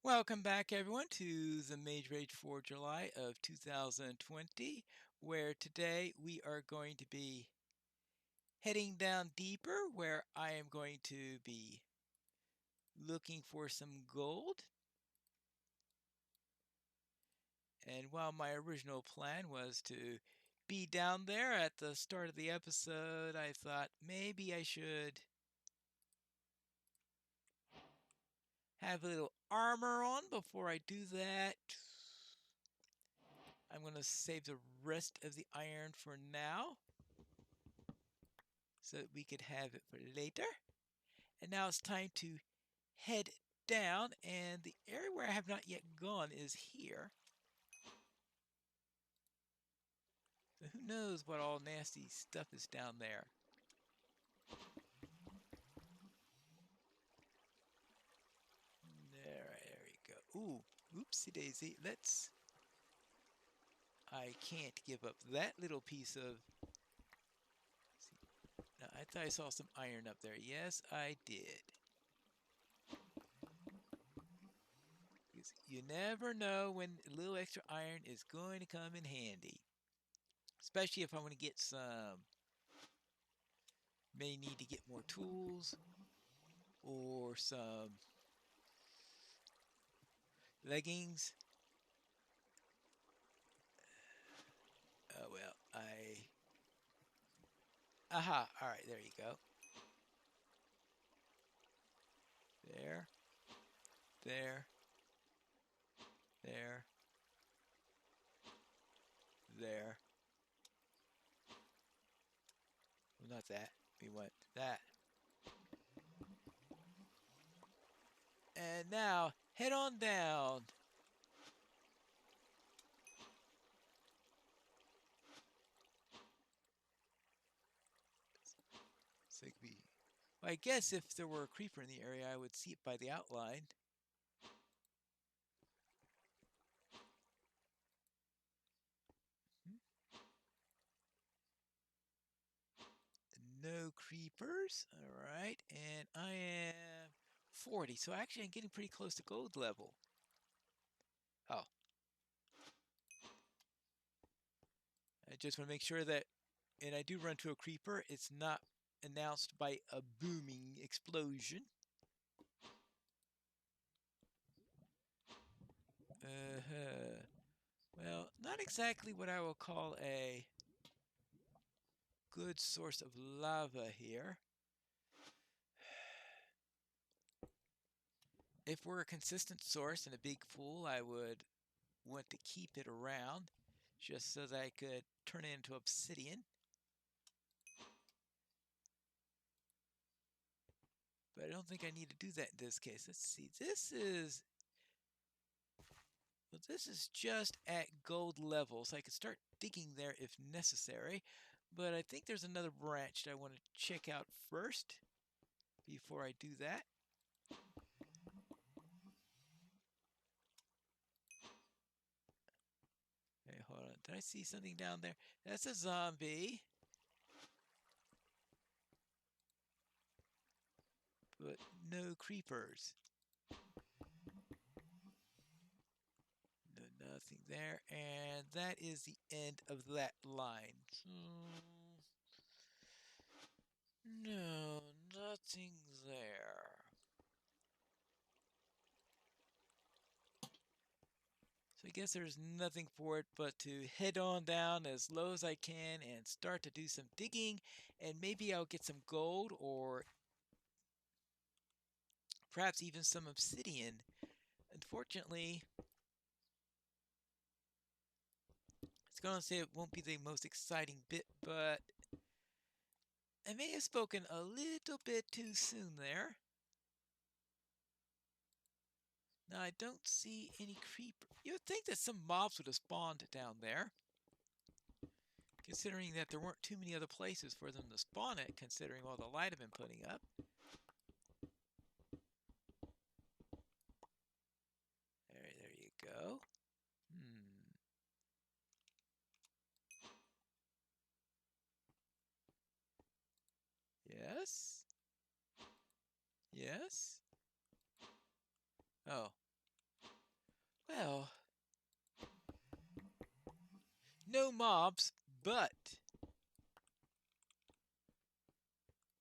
Welcome back, everyone, to the Mage Rage for July of 2020, where today we are going to be heading down deeper, where I am going to be looking for some gold. And while my original plan was to be down there at the start of the episode, I thought maybe I should have a little armor on before I do that. I'm going to save the rest of the iron for now, so that we could have it for later. And now it's time to head down, and the area where I have not yet gone is here. So who knows what all nasty stuff is down there. There we go. Ooh, oopsie daisy. I can't give up that little piece of... Now, I thought I saw some iron up there. Yes, I did. Because you never know when a little extra iron is going to come in handy. Especially if I want to get some... May need to get more tools or some leggings. Oh well, aha, alright, there you go. There. There. There. There. Well, not that. We want that. And now, head on down. So well, I guess if there were a creeper in the area, I would see it by the outline. No creepers. Alright, and I am 40, so actually I'm getting pretty close to gold level. Oh. I just want to make sure that, and I do run to a creeper, it's not announced by a booming explosion. Well, not exactly what I will call a good source of lava here. If we're a consistent source and a big pool, I would want to keep it around just so that I could turn it into obsidian. But I don't think I need to do that in this case. Let's see. This is just at gold level, so I could start digging there if necessary. But I think there's another branch that I want to check out first before I do that. Hey, hold on. Did I see something down there? That's a zombie. But no creepers. No, nothing there. And that is the end of that line. No, nothing there. So I guess there's nothing for it but to head on down as low as I can and start to do some digging, and maybe I'll get some gold or perhaps even some obsidian. Unfortunately, it's going to say it won't be the most exciting bit, but I may have spoken a little bit too soon there. Now, I don't see any creeper. You would think that some mobs would have spawned down there, considering that there weren't too many other places for them to spawn at, considering all the light I've been putting up. There you go. Yes. Oh. Well, no mobs, but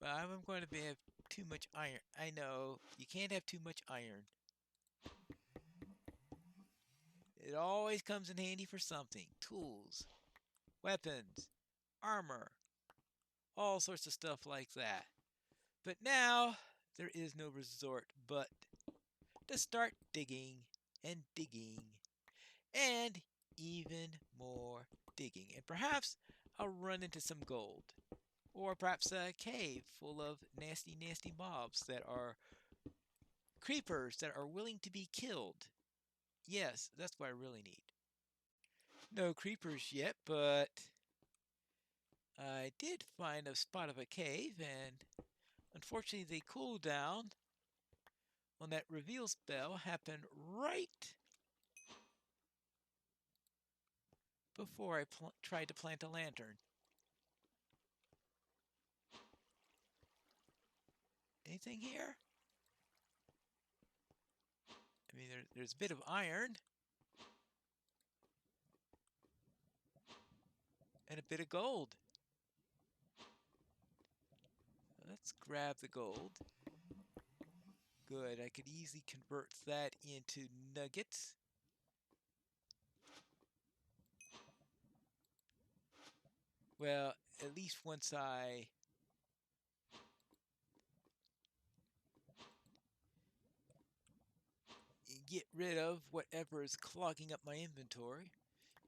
I'm going to have too much iron. I know, you can't have too much iron. It always comes in handy for something. Tools, weapons, armor, all sorts of stuff like that. But now, there is no resort but to start digging and digging and even more digging. And perhaps I'll run into some gold. Or perhaps a cave full of nasty, nasty mobs that are creepers that are willing to be killed. Yes, that's what I really need. No creepers yet, but I did find a spot of a cave, and unfortunately the cooldown on that reveal spell happened right before I tried to plant a lantern. Anything here? I mean, there's a bit of iron and a bit of gold. Let's grab the gold. Good, I could easily convert that into nuggets. Well, at least once I get rid of whatever is clogging up my inventory.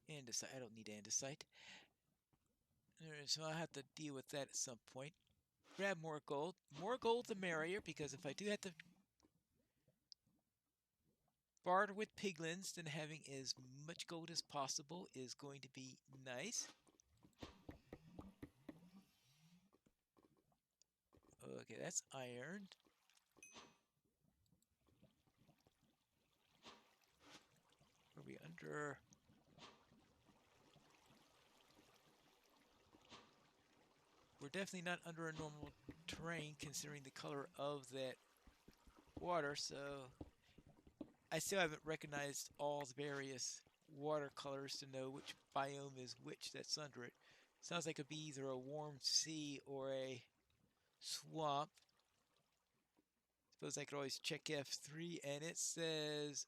Andesite, I don't need andesite. So I'll have to deal with that at some point. Grab more gold. More gold the merrier, because if I do have to barter with piglins, then having as much gold as possible is going to be nice. Okay, that's iron. Are we under? We're definitely not under a normal terrain considering the color of that water, so I still haven't recognized all the various watercolors to know which biome is which that's under it. Sounds like it'd be either a warm sea or a swamp. Suppose I could always check F3 and it says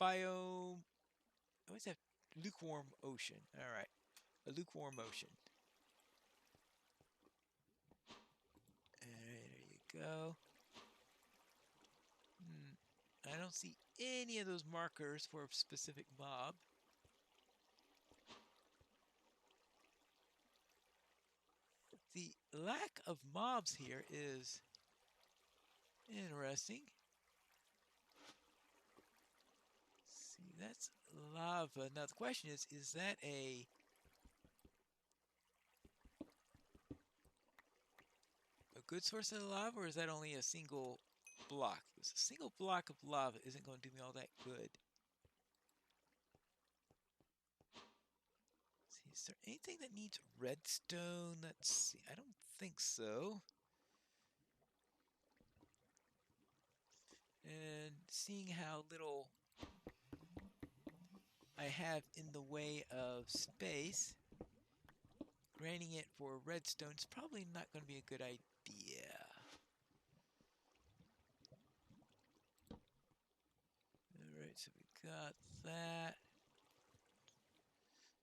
biome. I always have lukewarm ocean. Alright, a lukewarm ocean. There you go. I don't see any of those markers for a specific mob. The lack of mobs here is interesting. See, that's lava. Now the question is that a good source of lava, or is that only a single block? Because a single block of lava isn't going to do me all that good. See, is there anything that needs redstone? Let's see. I don't think so. And seeing how little I have in the way of space, granting it for redstone is probably not going to be a good idea. Alright, so we got that.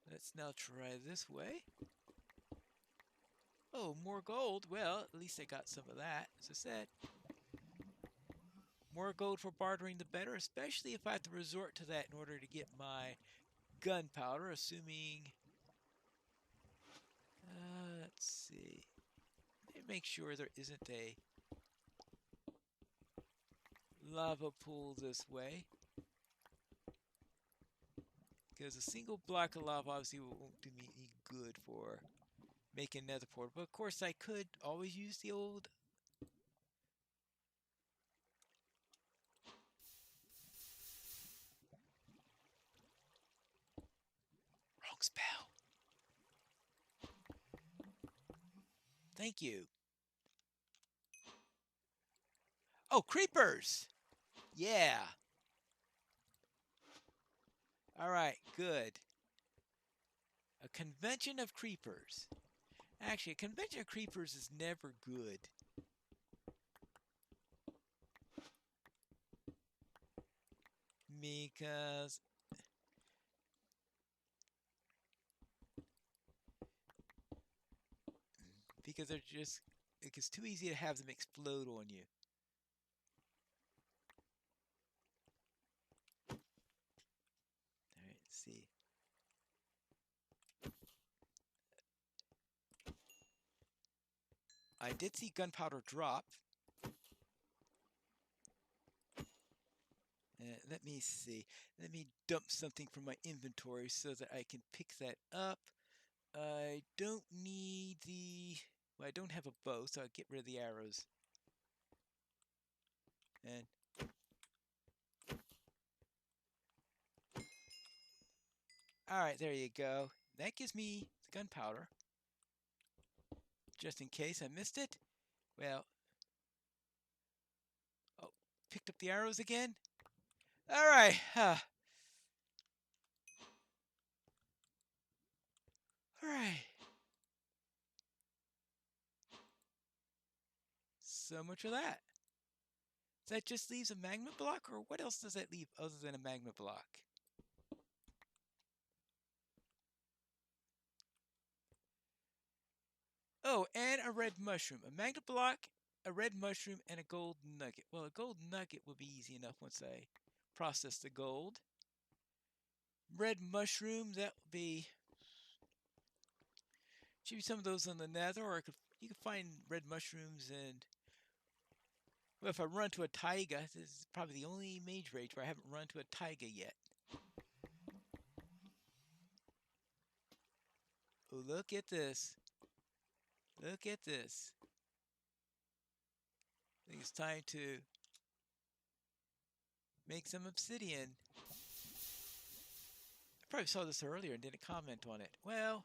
Let's now try this way. Oh, more gold. Well, at least I got some of that, as I said. More gold for bartering the better, especially if I have to resort to that in order to get my gunpowder, assuming... let's see. Let me make sure there isn't a lava pool this way. Because a single block of lava obviously won't do me any good for making nether portal. But of course I could always use the old... Wrong spell. Thank you. Oh, creepers! Yeah. All right, good. A convention of creepers. Actually, a convention of creepers is never good. Because they're just, it's too easy to have them explode on you. All right, let's see. I did see gunpowder drop. Let me see. Let me dump something from my inventory so that I can pick that up. I don't need the... Well, I don't have a bow, so I'll get rid of the arrows. And... Alright, there you go. That gives me the gunpowder. Just in case I missed it. Well... Oh, picked up the arrows again? Alright, Alright. So much for that. That just leaves a magma block, or what else does that leave other than a magma block? Oh, and a red mushroom. A magma block, a red mushroom, and a gold nugget. Well, a gold nugget will be easy enough once I process the gold. Red mushroom, that would be... Should be some of those on the nether, or you could find red mushrooms and... Well, if I run to a taiga, this is probably the only Mage Rage where I haven't run to a taiga yet. Oh, look at this. Look at this. I think it's time to make some obsidian. I probably saw this earlier and didn't comment on it. Well,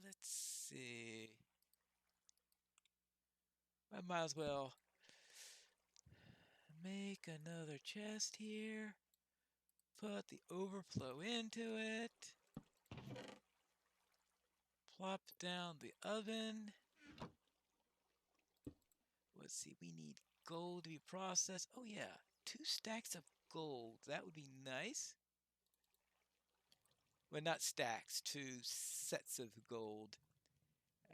let's see. I might as well make another chest here. Put the overflow into it. Plop down the oven. Let's see, we need gold to be processed. Oh yeah, 2 stacks of gold. That would be nice. Well, not stacks, 2 sets of gold.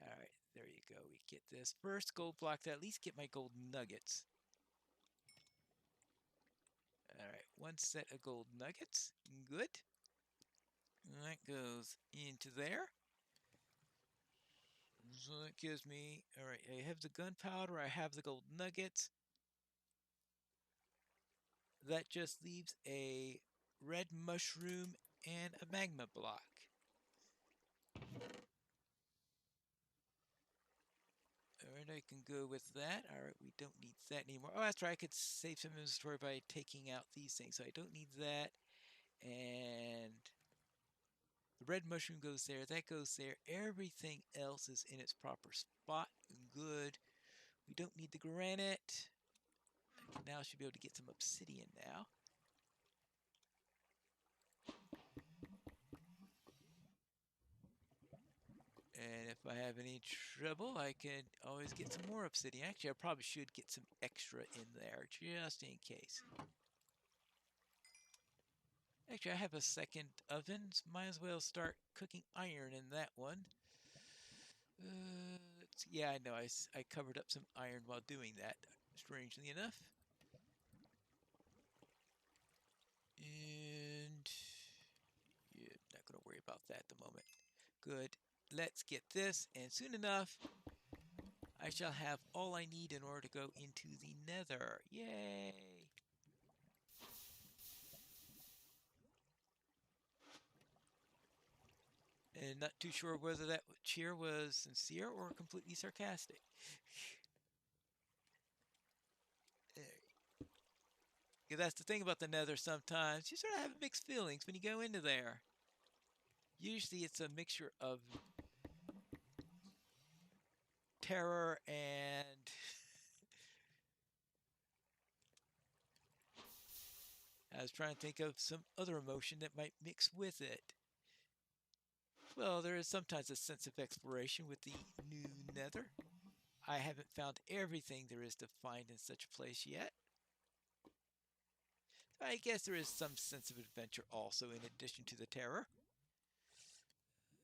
Alright, there you go. We get this first gold block to at least get my gold nuggets. Alright, 1 set of gold nuggets. Good. That goes into there. So that gives me... Alright, I have the gunpowder, I have the gold nuggets. That just leaves a red mushroom and a magma block. Alright, I can go with that. Alright, we don't need that anymore. Oh, that's right, I could save some inventory by taking out these things. So I don't need that. And the red mushroom goes there. That goes there. Everything else is in its proper spot. Good. We don't need the granite. Now I should be able to get some obsidian now. And if I have any trouble, I can always get some more obsidian. Actually, I probably should get some extra in there, just in case. Actually, I have a second oven. So might as well start cooking iron in that one. Yeah, I know. I covered up some iron while doing that, strangely enough. And yeah, not going to worry about that at the moment. Good. Let's get this, and soon enough, I shall have all I need in order to go into the nether. Yay! And not too sure whether that cheer was sincere or completely sarcastic. Yeah, that's the thing about the nether sometimes. You sort of have mixed feelings when you go into there. Usually it's a mixture of terror and I was trying to think of some other emotion that might mix with it. Well, there is sometimes a sense of exploration with the new nether. I haven't found everything there is to find in such a place yet. I guess there is some sense of adventure also in addition to the terror.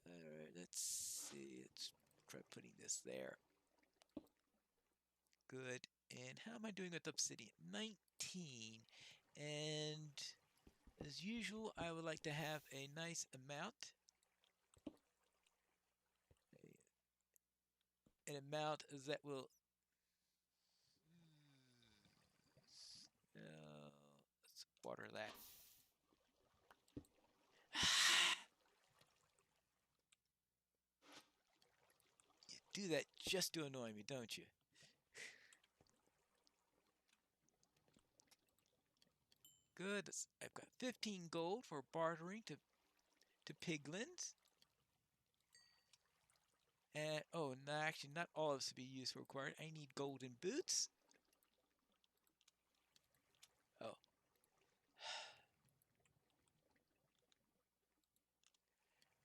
Alright, let's see. Let's try putting this there. Good. And how am I doing with obsidian? 19. And as usual, I would like to have a nice amount. An amount that will... let's water that. You do that just to annoy me, don't you? Good. I've got 15 gold for bartering to piglins. And, oh, no, actually, not all of this to be used for required. I need golden boots. Oh.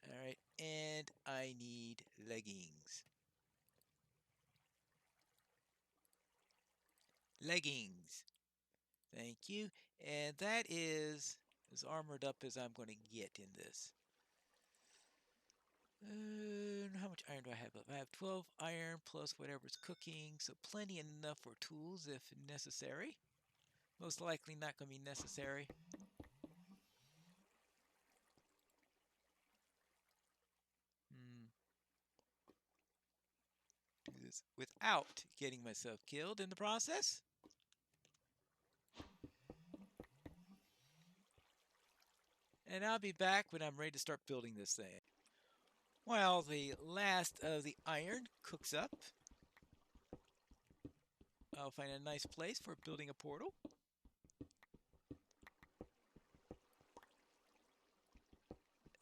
Alright, and I need leggings. Leggings. Thank you. And that is as armored up as I'm going to get in this. How much iron do I have left? I have 12 iron plus whatever's cooking, so plenty enough for tools if necessary. Most likely not going to be necessary. Do this without getting myself killed in the process. And I'll be back when I'm ready to start building this thing. While the last of the iron cooks up, I'll find a nice place for building a portal.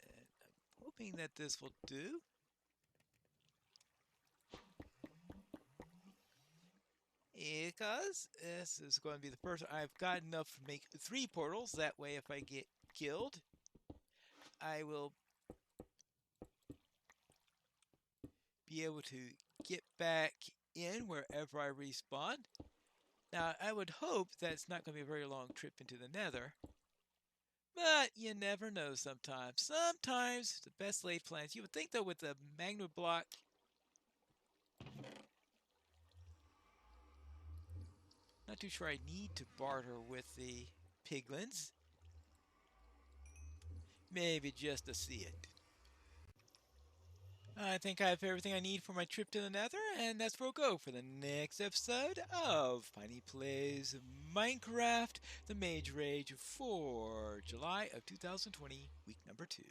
And I'm hoping that this will do. Because this is going to be the first I've got enough to make 3 portals. That way, if I get killed, I will be able to get back in wherever I respawn. Now, I would hope that it's not going to be a very long trip into the nether. But you never know sometimes. Sometimes the best laid plans. You would think, though, with the magma block... Not too sure I need to barter with the piglins. Maybe just to see it. I think I have everything I need for my trip to the nether, and that's where we'll go for the next episode of Piney Plays Minecraft, the Mage Rage for July of 2020, week number 2.